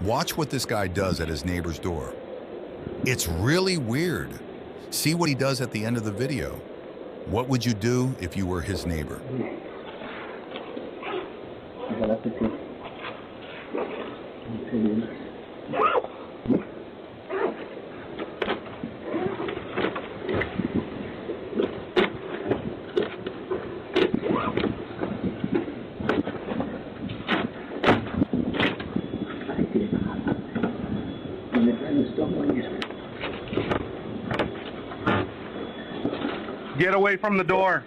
Watch what this guy does at his neighbor's door. It's really weird. See what he does at the end of the video. What would you do if you were his neighbor? Get away from the door.